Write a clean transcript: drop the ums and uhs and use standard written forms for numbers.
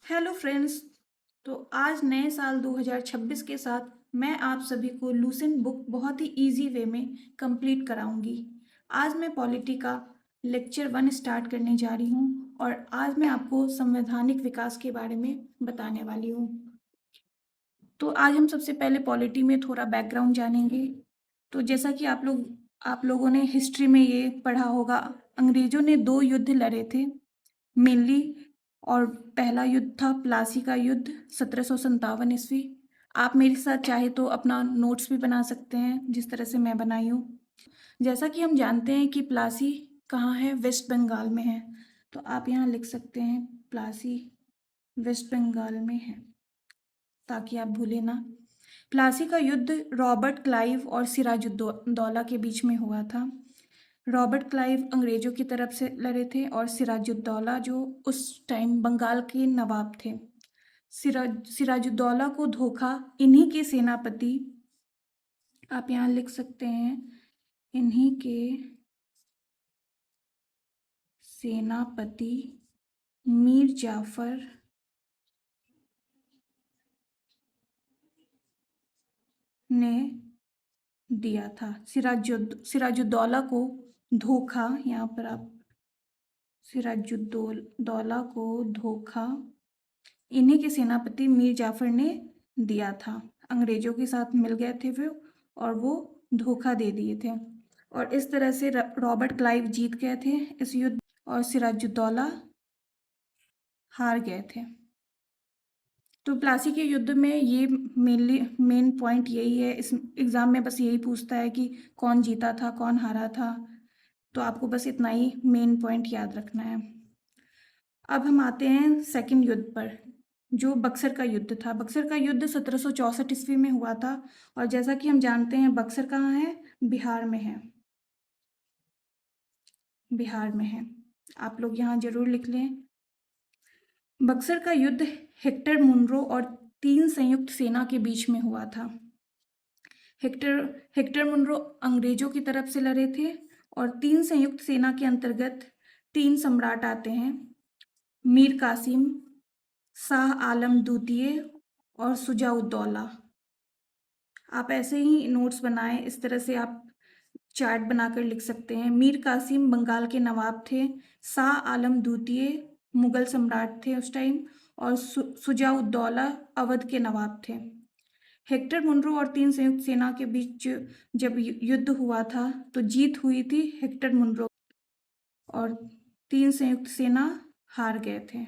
Hello friends. तो आज नए साल 2026 के साथ मैं आप सभी को लूसेंट बुक बहुत ही इजी वे में कंप्लीट कराऊंगी। आज मैं पॉलिटी का लेक्चर 1 स्टार्ट करने जा रही हूँ और आज मैं आपको संवैधानिक विकास के बारे में बताने वाली हूँ। तो आज हम सबसे पहले पॉलिटी में थोड़ा बैकग्राउंड जानेंगे। तो जैसा कि आप लोगों ने हिस्ट्री में ये पढ़ा होगा, अंग्रेजों ने 2 युद्ध लड़े थे मेनली। और पहला युद्ध था प्लासी का युद्ध 1757 ईस्वी। आप मेरे साथ चाहे तो अपना नोट्स भी बना सकते हैं जिस तरह से मैं बनाई हूँ। जैसा कि हम जानते हैं कि प्लासी कहाँ है, वेस्ट बंगाल में है। तो आप यहाँ लिख सकते हैं प्लासी वेस्ट बंगाल में है, ताकि आप भूलें ना। प्लासी का युद्ध रॉबर्ट क्लाइव और सिराजुद्दौला के बीच में हुआ था। रॉबर्ट क्लाइव अंग्रेजों की तरफ से लड़े थे और सिराजुद्दौला जो उस टाइम बंगाल के नवाब थे। सिराजुद्दौला को धोखा इन्हीं के सेनापति, आप यहाँ लिख सकते हैं, इन्हीं के सेनापति मीर जाफर ने दिया था। सिराजुद्दौला को धोखा, यहाँ पर आप सिराजुद्दौला को धोखा इन्हीं के सेनापति मीर जाफर ने दिया था। अंग्रेजों के साथ मिल गए थे वो और वो धोखा दे दिए थे और इस तरह से रॉबर्ट क्लाइव जीत गए थे इस युद्ध और सिराजुद्दौला हार गए थे। तो प्लासी के युद्ध में ये मेन पॉइंट यही है। इस एग्ज़ाम में बस यही पूछता है कि कौन जीता था कौन हारा था। तो आपको बस इतना ही मेन पॉइंट याद रखना है। अब हम आते हैं सेकंड युद्ध पर, जो बक्सर का युद्ध था। बक्सर का युद्ध 1764 ईस्वी में हुआ था और जैसा कि हम जानते हैं बक्सर कहाँ है, बिहार में है। बिहार में है, आप लोग यहाँ जरूर लिख लें। बक्सर का युद्ध हेक्टर मुनरो और 3 संयुक्त सेना के बीच में हुआ था। हेक्टर मुनरो अंग्रेजों की तरफ से लड़े थे और 3 संयुक्त सेना के अंतर्गत 3 सम्राट आते हैं, मीर कासिम, शाह आलम द्वितीय और शुजाउद्दौला। आप ऐसे ही नोट्स बनाएं, इस तरह से आप चार्ट बनाकर लिख सकते हैं। मीर कासिम बंगाल के नवाब थे, शाह आलम द्वितीय मुगल सम्राट थे उस टाइम और शुजाउद्दौला अवध के नवाब थे। हेक्टर मुनरो और 3 संयुक्त सेना के बीच जब युद्ध हुआ था तो जीत हुई थी हेक्टर मुनरो और 3 संयुक्त सेना हार गए थे।